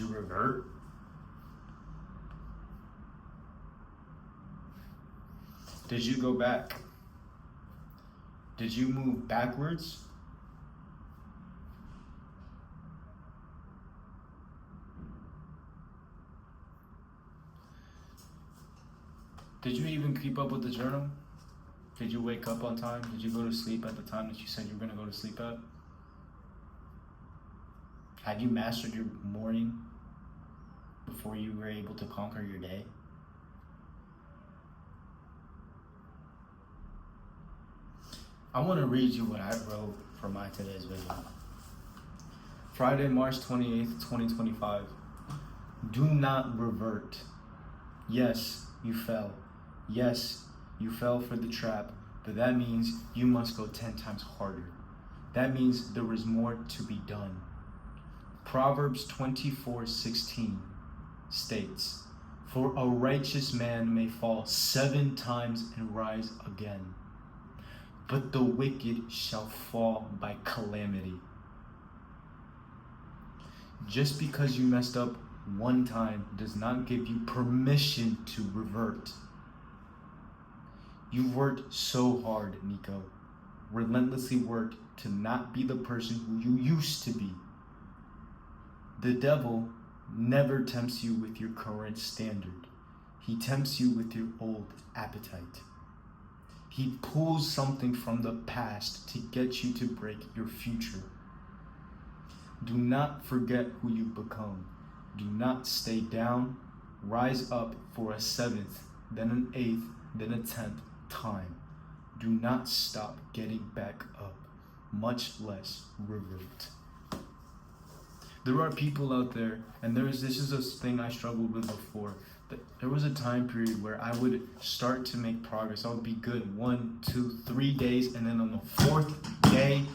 you revert? Did you go back? Did you move backwards? Did you even keep up with the journal? Did you wake up on time? Did you go to sleep at the time that you said you were going to go to sleep at? Had you mastered your morning before you were able to conquer your day? I want to read you what I wrote for my today's vision. Friday, March 28th, 2025. Do not revert. Yes, you fell. Yes, you fell for the trap, but that means you must go 10 times harder. That means there is more to be done. Proverbs 24:16 states, "For a righteous man may fall 7 times and rise again, but the wicked shall fall by calamity." Just because you messed up one time does not give you permission to revert. You've worked so hard, Nico. Relentlessly worked to not be the person who you used to be. The devil never tempts you with your current standard. He tempts you with your old appetite. He pulls something from the past to get you to break your future. Do not forget who you've become. Do not stay down. Rise up for a 7th, then an 8th, then a 10th time. Do not stop getting back up, much less revert. There are people out there, and this is a thing I struggled with before. There was a time period where I would start to make progress. I would be good 1, 2, 3 days, and then on the 4th day,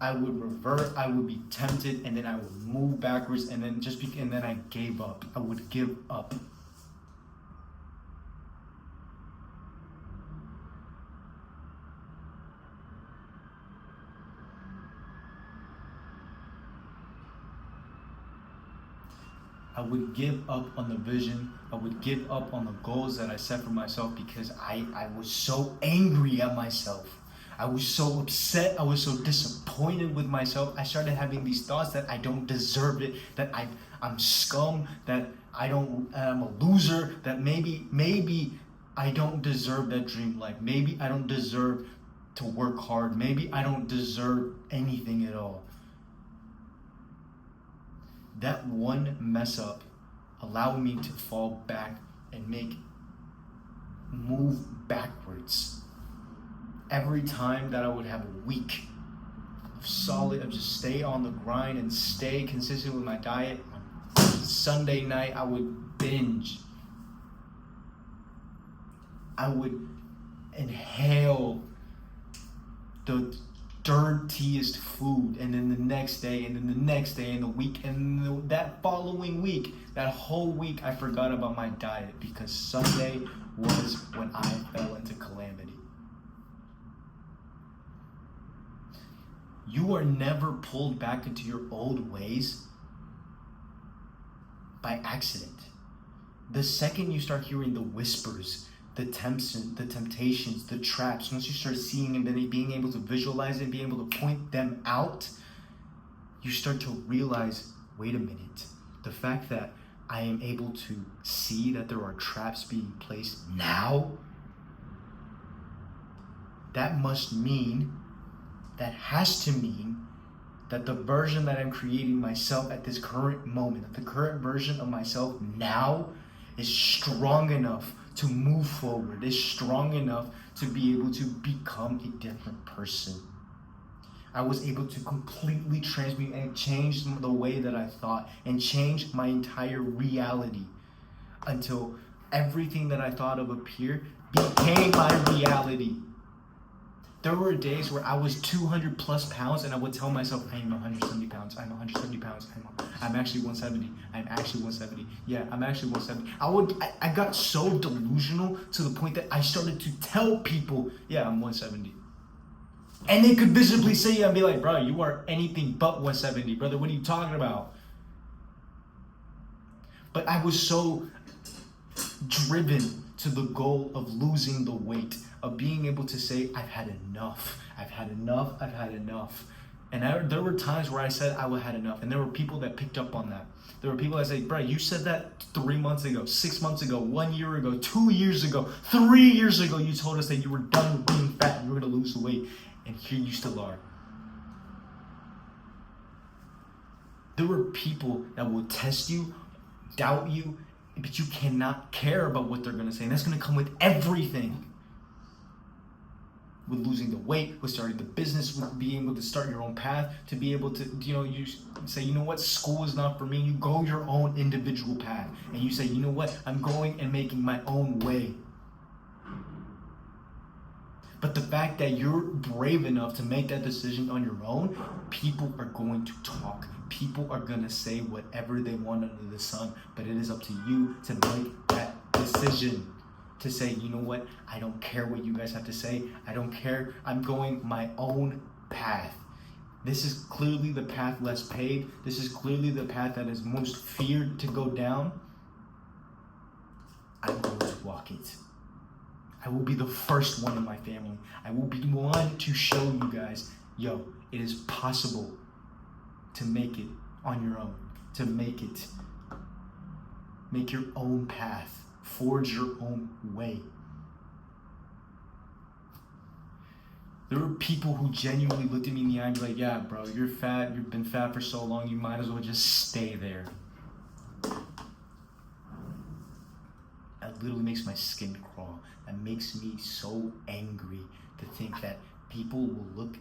I would revert. I would be tempted, and then I would move backwards, and then and then I gave up. I would give up. I would give up on the vision. I would give up on the goals that I set for myself because I was so angry at myself. I was so upset. I was so disappointed with myself. I started having these thoughts that I don't deserve it, that I'm scum, that I'm a loser, that maybe I don't deserve that dream life. Maybe I don't deserve to work hard. Maybe I don't deserve anything at all. That one mess up allowed me to fall back and move backwards. Every time that I would have a week of just stay on the grind and stay consistent with my diet, on Sunday night I would binge. I would inhale the dirtiest food, and then the next day, and then the next day, and the week, and that following week, that whole week, I forgot about my diet because Sunday was when I fell into calamity. You are never pulled back into your old ways by accident. The second you start hearing the whispers, the temptations, the traps, once you start seeing and then being able to visualize it and being able to point them out, you start to realize, wait a minute, the fact that I am able to see that there are traps being placed now, that has to mean that the version that I'm creating myself at this current moment, that the current version of myself now is strong enough to move forward, is strong enough to be able to become a different person. I was able to completely transmute and change the way that I thought and change my entire reality until everything that I thought of up here became my reality. There were days where I was 200 plus pounds and I would tell myself, I am 170 pounds, I'm 170 pounds, I'm actually 170, I'm actually 170, yeah, I'm actually 170. I got so delusional to the point that I started to tell people, yeah, I'm 170. And they could visibly see it and be like, bro, you are anything but 170, brother, what are you talking about? But I was so driven to the goal of losing the weight, of being able to say, I've had enough. I've had enough. I've had enough. And there were times where I said I had enough. And there were people that picked up on that. There were people that say, bro, you said that 3 months ago, 6 months ago, 1 year ago, 2 years ago, 3 years ago, you told us that you were done with being fat and you were going to lose the weight. And here you still are. There were people that will test you, doubt you, but you cannot care about what they're going to say. And that's going to come with everything. With losing the weight, with starting the business, with being able to start your own path, to be able to, you say, you know what, school is not for me. You go your own individual path. And you say, you know what, I'm going and making my own way. But the fact that you're brave enough to make that decision on your own, people are going to talk. People are going to say whatever they want under the sun. But it is up to you to make that decision. To say, you know what, I don't care what you guys have to say. I don't care. I'm going my own path. This is clearly the path less paved. This is clearly the path that is most feared to go down. I'm going to walk it. I will be the first one in my family. I will be the one to show you guys, yo, it is possible to make it on your own. To make it. Make your own path. Forge your own way. There were people who genuinely looked at me in the eye and be like, yeah, bro, you're fat. You've been fat for so long. You might as well just stay there. That literally makes my skin crawl. That makes me so angry to think that people would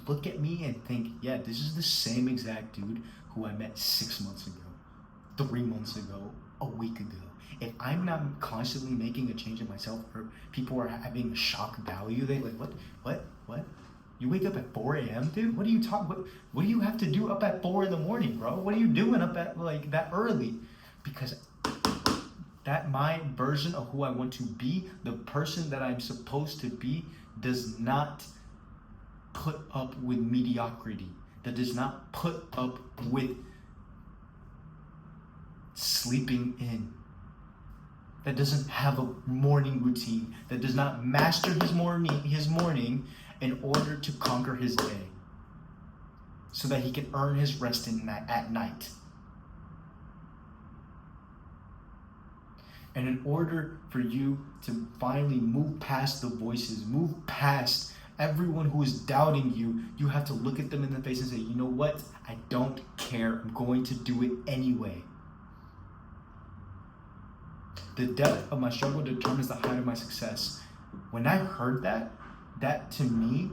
look at me and think, yeah, this is the same exact dude who I met 6 months ago, 3 months ago, a week ago. If I'm not constantly making a change in myself, or people are having shock value, they like, what? You wake up at 4 a.m., dude? What do you what do you have to do up at 4 in the morning, bro? What are you doing up at like that early? Because that my version of who I want to be, the person that I'm supposed to be, does not put up with mediocrity. That does not put up with sleeping in. That doesn't have a morning routine, that does not master his morning in order to conquer his day, so that he can earn his rest at night. And in order for you to finally move past the voices, move past everyone who is doubting you, you have to look at them in the face and say, you know what? I don't care. I'm going to do it anyway. The depth of my struggle determines the height of my success. When I heard that to me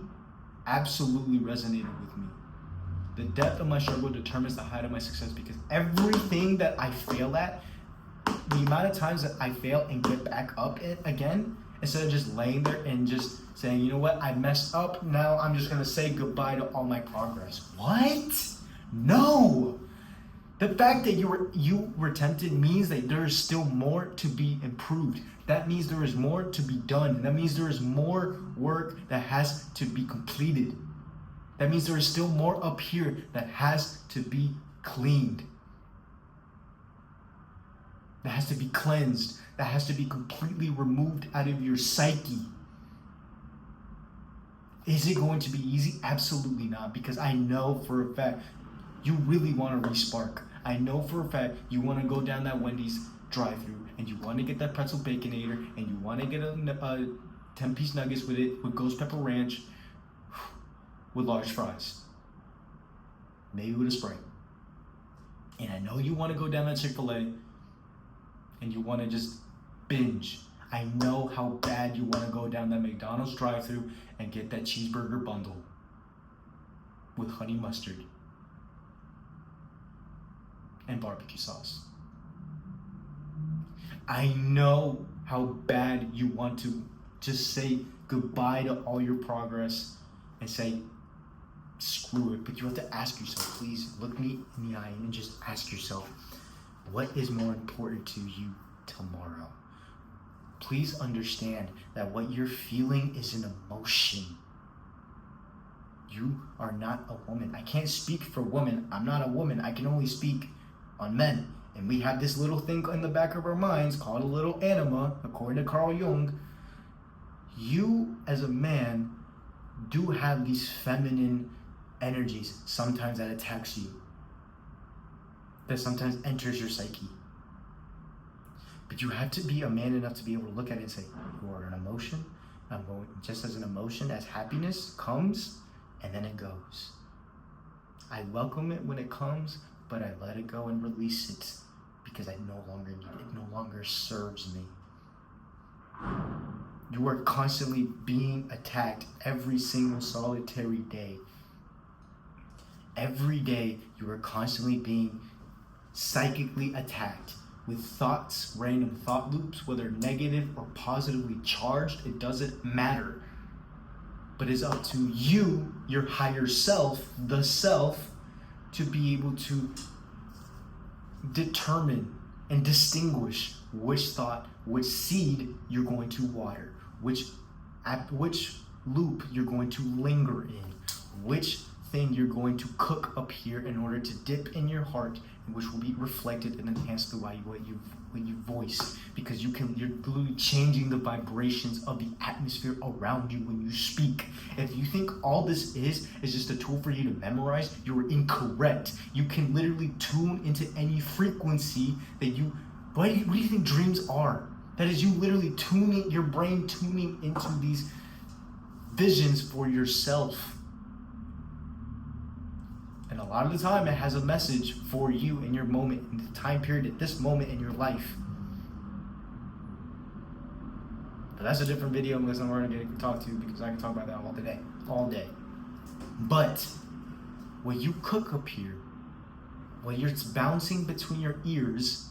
absolutely resonated with me. The depth of my struggle determines the height of my success, because everything that I fail at, the amount of times that I fail and get back up again, instead of just laying there and just saying, you know what, I messed up, now I'm just going to say goodbye to all my progress. What? No! The fact that you were tempted means that there is still more to be improved. That means there is more to be done. That means there is more work that has to be completed. That means there is still more up here that has to be cleaned. That has to be cleansed. That has to be completely removed out of your psyche. Is it going to be easy? Absolutely not, because I know for a fact you really want to re-spark. I know for a fact you want to go down that Wendy's drive-thru and you want to get that pretzel baconator and you want to get a 10-piece nuggets with ghost pepper ranch with large fries. Maybe with a Sprite. And I know you want to go down that Chick-fil-A and you want to just binge. I know how bad you want to go down that McDonald's drive-thru and get that cheeseburger bundle with honey mustard and barbecue sauce. I know how bad you want to just say goodbye to all your progress and say screw it, but you have to ask yourself, please look me in the eye and just ask yourself, what is more important to you tomorrow? Please understand that what you're feeling is an emotion. You are not a woman. I can't speak for women. I'm not a woman. I can only speak on men. And we have this little thing in the back of our minds called a little anima, according to Carl Jung. You, as a man, do have these feminine energies sometimes that attacks you, that sometimes enters your psyche. But you have to be a man enough to be able to look at it and say, you are an emotion. Just as an emotion, as happiness comes and then it goes. I welcome it when it comes, but I let it go and release it because I no longer need it. It no longer serves me. You are constantly being attacked every single solitary day. Every day you are constantly being psychically attacked with thoughts, random thought loops, whether negative or positively charged, it doesn't matter. But it's up to you, your higher self, the self, to be able to determine and distinguish which thought, which seed you're going to water, which loop you're going to linger in, which thing you're going to cook up here in order to dip in your heart, which will be reflected and enhanced through what you voice, because you're literally changing the vibrations of the atmosphere around you when you speak. If you think all this is just a tool for you to memorize, you're incorrect. You can literally tune into any frequency that you. What do you think dreams are? That is you literally tuning your brain, tuning into these visions for yourself. And a lot of the time, it has a message for you in your moment, in the time period, at this moment in your life. But that's a different video, unless I'm going to talk to, because I can talk about that all day. But when you cook up here, when you're bouncing between your ears,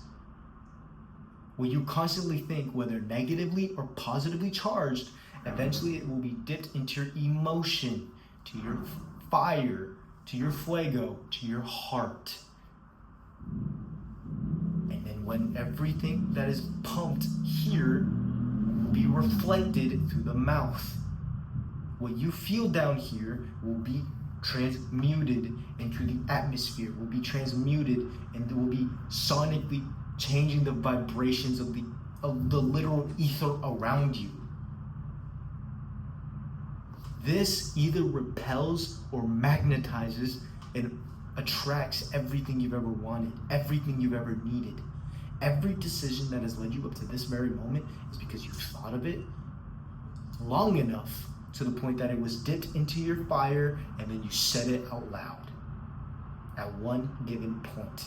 when you constantly think, whether negatively or positively charged, eventually it will be dipped into your emotion, to your fire, to your fuego, to your heart. And then when everything that is pumped here will be reflected through the mouth. What you feel down here will be transmuted into the atmosphere, will be transmuted, and will be sonically changing the vibrations of the literal ether around you. This either repels or magnetizes and attracts everything you've ever wanted, everything you've ever needed. Every decision that has led you up to this very moment is because you've thought of it long enough to the point that it was dipped into your fire and then you said it out loud at one given point.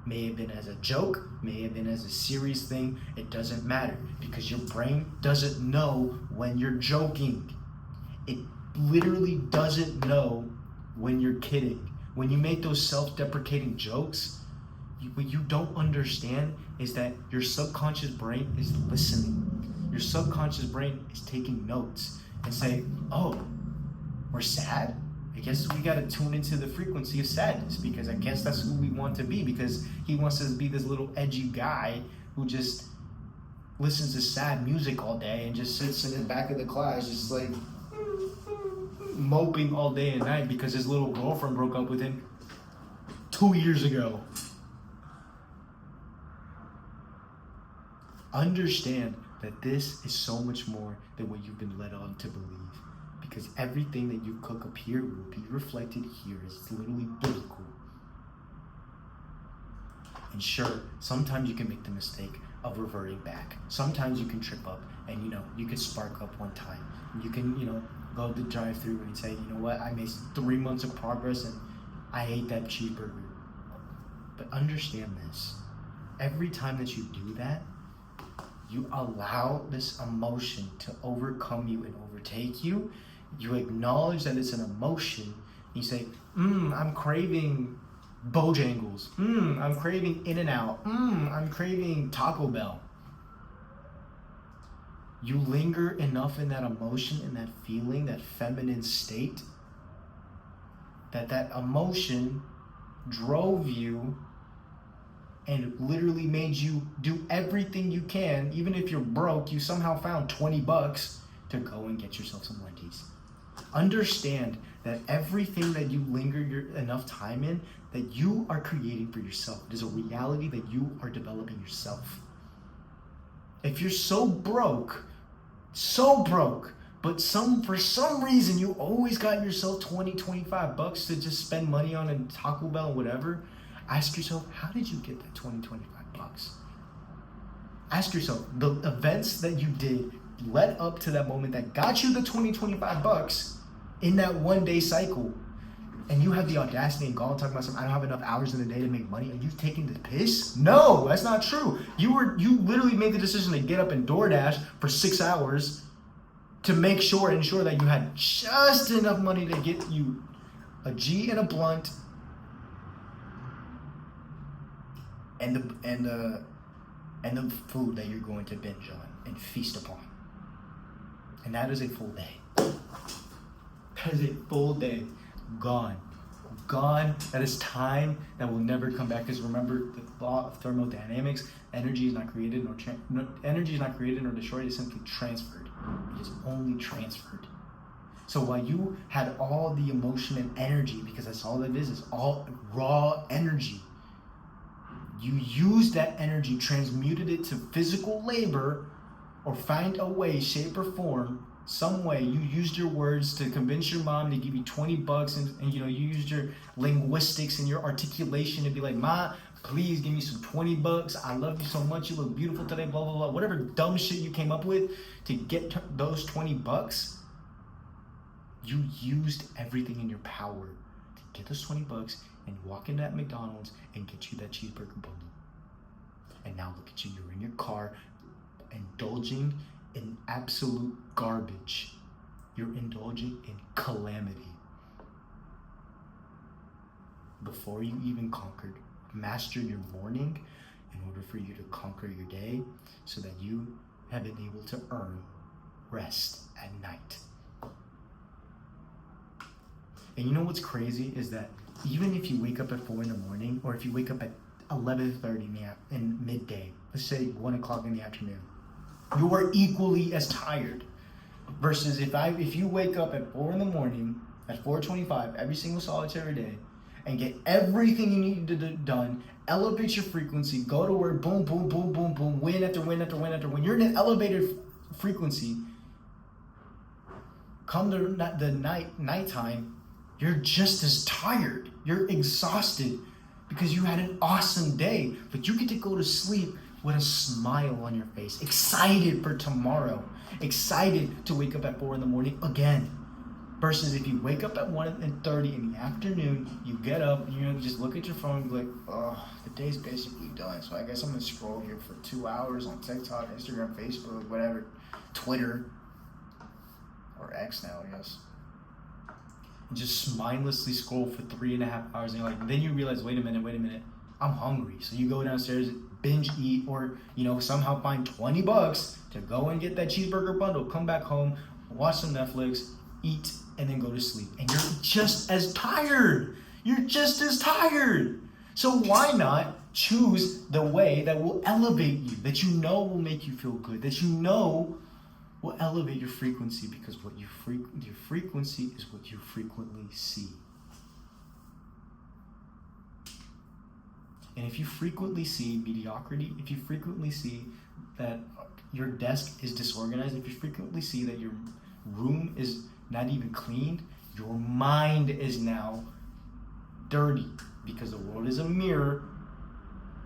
May have been as a joke, may have been as a serious thing, it doesn't matter, because your brain doesn't know when you're joking. It literally doesn't know when you're kidding. When you make those self-deprecating jokes, what you don't understand is that your subconscious brain is listening. Your subconscious brain is taking notes and saying, oh, we're sad? I guess we gotta tune into the frequency of sadness, because I guess that's who we want to be, because he wants us to be this little edgy guy who just listens to sad music all day and just sits in the back of the class just like moping all day and night because his little girlfriend broke up with him 2 years ago. Understand that this is so much more than what you've been led on to believe. Because everything that you cook up here will be reflected here. It's literally biblical. And sure, sometimes you can make the mistake of reverting back. Sometimes you can trip up and, you can spark up one time. You can, go to the drive-thru and say, you know what, I made 3 months of progress and I ate that cheeseburger. But understand this. Every time that you do that, you allow this emotion to overcome you and overtake you. You acknowledge that it's an emotion. You say, I'm craving Bojangles. I'm craving In-N-Out. I'm craving Taco Bell. You linger enough in that emotion, in that feeling, that feminine state, that emotion drove you and literally made you do everything you can. Even if you're broke, you somehow found $20 to go and get yourself some Wendy's. Understand that everything that you linger enough time in, that you are creating for yourself. It is a reality that you are developing yourself. If you're so broke, but for some reason you always got yourself 20, 25 bucks to just spend money on a Taco Bell and whatever, ask yourself, how did you get that 20, 25 bucks? Ask yourself, the events that you did led up to that moment that got you the 20, 25 bucks in that 1 day cycle, and you have the audacity and gall talking about something, I don't have enough hours in the day to make money. Are you taking the piss? No, that's not true. You literally made the decision to get up and DoorDash for 6 hours to ensure that you had just enough money to get you a G and a blunt and the food that you're going to binge on and feast upon. And that is a full day. That is a full day. Gone. That is time that will never come back. Because remember the law of thermodynamics: energy is not created nor destroyed. It's simply transferred. It is only transferred. So while you had all the emotion and energy, because that's all that is all raw energy, you used that energy, transmuted it to physical labor, or find a way, shape or form, some way. You used your words to convince your mom to give you 20 bucks and you used your linguistics and your articulation to be like, Ma, please give me some 20 bucks. I love you so much. You look beautiful today, blah, blah, blah. Whatever dumb shit you came up with to get those 20 bucks, you used everything in your power to get those 20 bucks and walk into that McDonald's and get you that cheeseburger bundle. And now look at you. You're in your car indulging in absolute garbage. You're indulging in calamity. Before you even master your morning in order for you to conquer your day, so that you have been able to earn rest at night. And you know what's crazy is that even if you wake up at 4 in the morning, or if you wake up at 11:30 in midday, let's say 1 o'clock in the afternoon, you are equally as tired. Versus if you wake up at 4 in the morning, at 4:25 every single solitary day, and get everything you need to do done, elevate your frequency, go to work, boom, boom, boom, boom, boom, win after win after win after win. You're in an elevated frequency. Come to the nighttime, you're just as tired. You're exhausted because you had an awesome day, but you get to go to sleep with a smile on your face, excited for tomorrow, excited to wake up at 4 in the morning again. Versus if you wake up at 1:30 in the afternoon, you get up, you just look at your phone and be like, oh, the day's basically done, so I guess I'm gonna scroll here for 2 hours on TikTok, Instagram, Facebook, whatever, Twitter, or X now, I guess. And just mindlessly scroll for 3.5 hours, and then you realize, wait a minute, I'm hungry. So you go downstairs, binge eat, or somehow find 20 bucks to go and get that cheeseburger bundle, come back home, watch some Netflix, eat, and then go to sleep. And you're just as tired. So why not choose the way that will elevate you, that will make you feel good, that will elevate your frequency, because your frequency is what you frequently see. And if you frequently see mediocrity, if you frequently see that your desk is disorganized, if you frequently see that your room is not even cleaned, your mind is now dirty, because the world is a mirror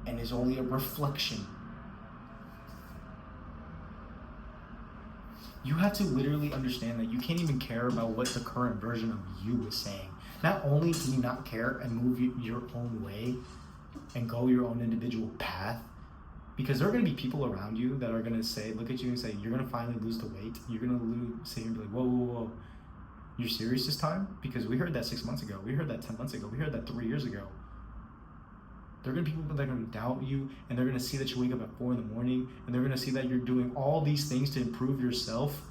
and is only a reflection. You have to literally understand that you can't even care about what the current version of you is saying. Not only do you not care and move your own way and go your own individual path, because there are going to be people around you that are going to look at you and say, you're going to finally lose the weight. You're going to sit here and be like, whoa. You're serious this time? Because we heard that 6 months ago. We heard that 10 months ago. We heard that 3 years ago. There are going to be people that are going to doubt you, and they're going to see that you wake up at 4 in the morning, and they're going to see that you're doing all these things to improve yourself,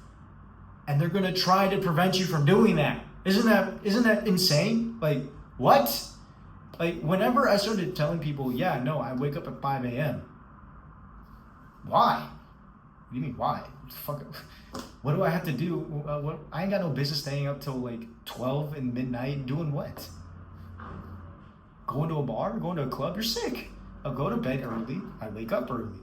and they're going to try to prevent you from doing that. Isn't that insane? Like, what? Like, whenever I started telling people, I wake up at 5 a.m. Why? What do you mean, why? fuck. What do I have to do? What I ain't got no business staying up till like 12 and midnight doing what? Going to a bar, going to a club? You're sick. I'll go to bed early. I wake up early.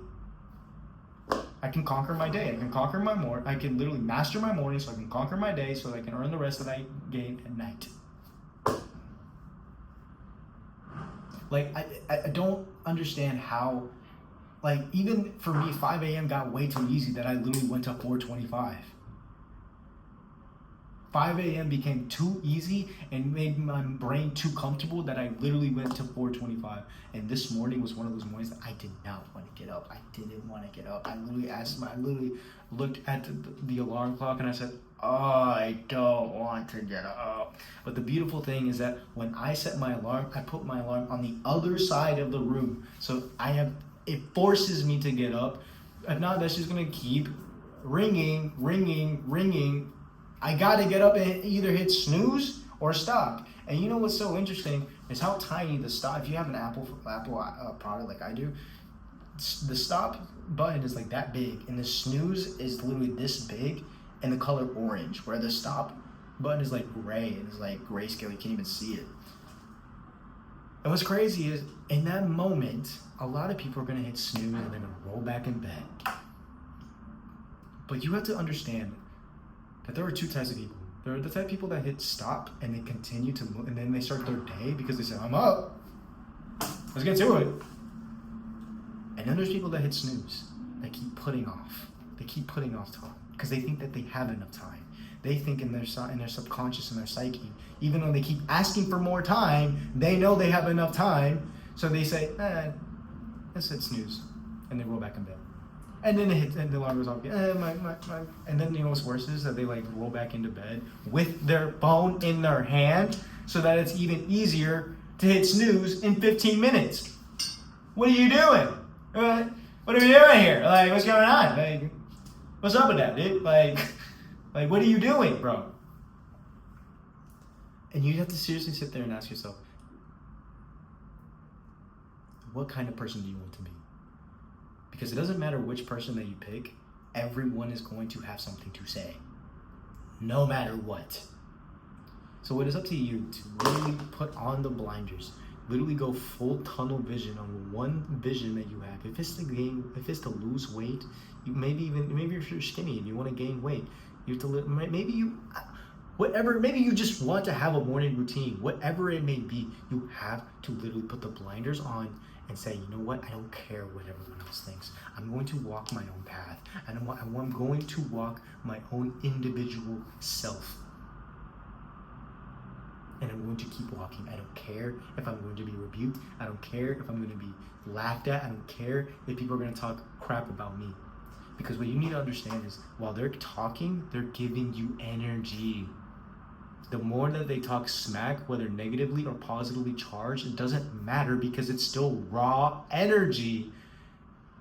I can conquer my day. I can conquer my morning. I can literally master my morning so I can conquer my day so that I can earn the rest of that game at night. Like, I don't understand how, like, even for me, 5 a.m. got way too easy that I literally went to 4:25. 5 a.m. became too easy and made my brain too comfortable that I literally went to 4:25. And this morning was one of those mornings that I did not want to get up. I didn't want to get up. I literally looked at the alarm clock and I said, oh, I don't want to get up. But the beautiful thing is that when I set my alarm, I put my alarm on the other side of the room. So it forces me to get up. If not, that's just going to keep ringing. I gotta get up and either hit snooze or stop. And you know what's so interesting is how tiny the stop. If you have an Apple product like I do, the stop button is like that big, and the snooze is literally this big, and the color orange. Where the stop button is like gray, and it's like grayscale. You can't even see it. And what's crazy is in that moment, a lot of people are gonna hit snooze and they're gonna roll back in bed. But you have to understand that there are two types of people. There are the type of people that hit stop and they continue to move, and then they start their day because they say, I'm up. Let's get to it. And then there's people that hit snooze. They keep putting off. They keep putting off time because they think that they have enough time. They think in their subconscious and their psyche, even though they keep asking for more time, they know they have enough time. So they say, let's hit snooze. And they roll back in bed. And then and the alarm goes off again. And then you know what's worse is that they like roll back into bed with their phone in their hand so that it's even easier to hit snooze in 15 minutes. What are you doing? What are we doing here? Like, what's going on? Like, what's up with that, dude? Like, what are you doing, bro? And you have to seriously sit there and ask yourself, what kind of person do you want to be? Because it doesn't matter which person that you pick, everyone is going to have something to say, no matter what. So it is up to you to really put on the blinders, literally go full tunnel vision on one vision that you have. If it's to lose weight, maybe if you're skinny and you want to gain weight, you have to maybe you just want to have a morning routine, whatever it may be, you have to literally put the blinders on and say, you know what, I don't care what everyone else thinks. I'm going to walk my own path. And I'm going to walk my own individual self. And I'm going to keep walking. I don't care if I'm going to be rebuked. I don't care if I'm going to be laughed at. I don't care if people are going to talk crap about me. Because what you need to understand is while they're talking, they're giving you energy. The more that they talk smack, whether negatively or positively charged, it doesn't matter because it's still raw energy.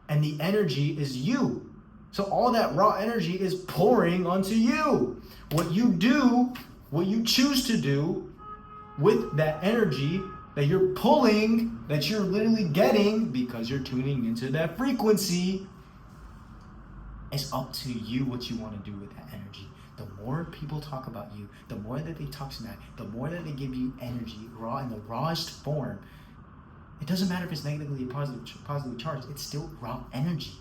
And the energy is you. So all that raw energy is pouring onto you. What you choose to do with that energy that you're pulling, that you're literally getting because you're tuning into that frequency, is up to you what you want to do with that energy. The more people talk about you, the more that they talk smack, the more that they give you energy, raw in the rawest form. It doesn't matter if it's negatively or positively charged. It's still raw energy.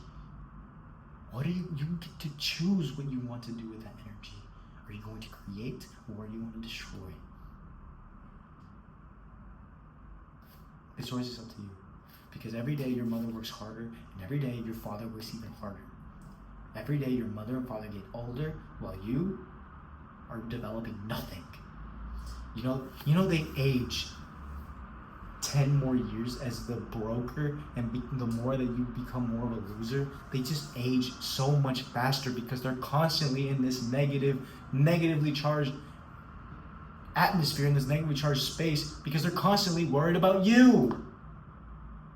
You get to choose what you want to do with that energy. Are you going to create or are you going to destroy? The choice is up to you. Because every day your mother works harder, and every day your father works even harder. Every day your mother and father get older while you are developing nothing. You know they age 10 more years as the broker, and the more that you become more of a loser, they just age so much faster because they're constantly in this negatively charged atmosphere, in this negatively charged space, because they're constantly worried about you.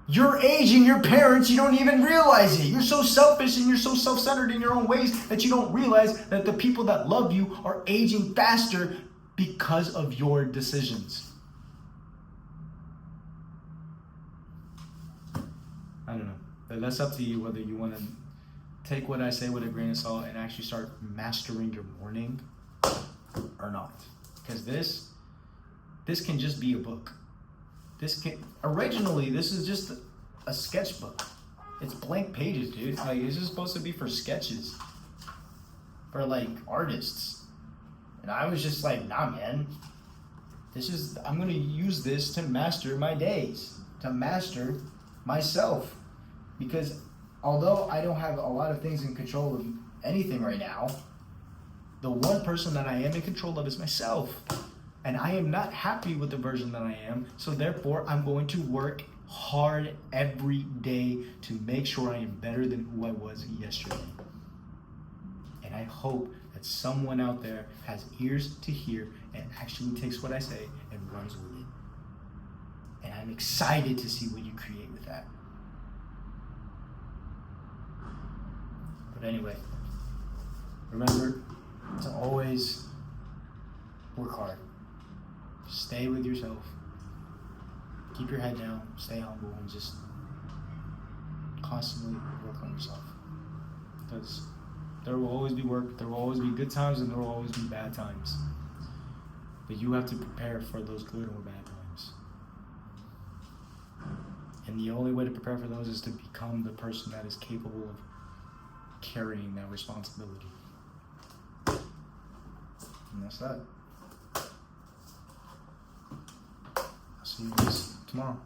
You're aging your parents, you don't even realize it. You're so selfish and you're so self-centered in your own ways that you don't realize that the people that love you are aging faster because of your decisions. I don't know. That's up to you whether you want to take what I say with a grain of salt and actually start mastering your morning or not. Because this can just be a book. Originally, this is just a sketchbook. It's blank pages, dude. Like, this is supposed to be for sketches. For, like, artists. And I was just like, nah, man. I'm going to use this to master my days. To master myself. Because although I don't have a lot of things in control of anything right now, the one person that I am in control of is myself. And I am not happy with the version that I am. So therefore, I'm going to work hard every day to make sure I am better than who I was yesterday. And I hope that someone out there has ears to hear and actually takes what I say and runs with it. And I'm excited to see what you create with that. But anyway, remember to always work hard. Stay with yourself. Keep your head down. Stay humble and just constantly work on yourself. Because there will always be work, there will always be good times, and there will always be bad times. But you have to prepare for those good or bad times. And the only way to prepare for those is to become the person that is capable of carrying that responsibility. And that's that. I'll see you guys tomorrow.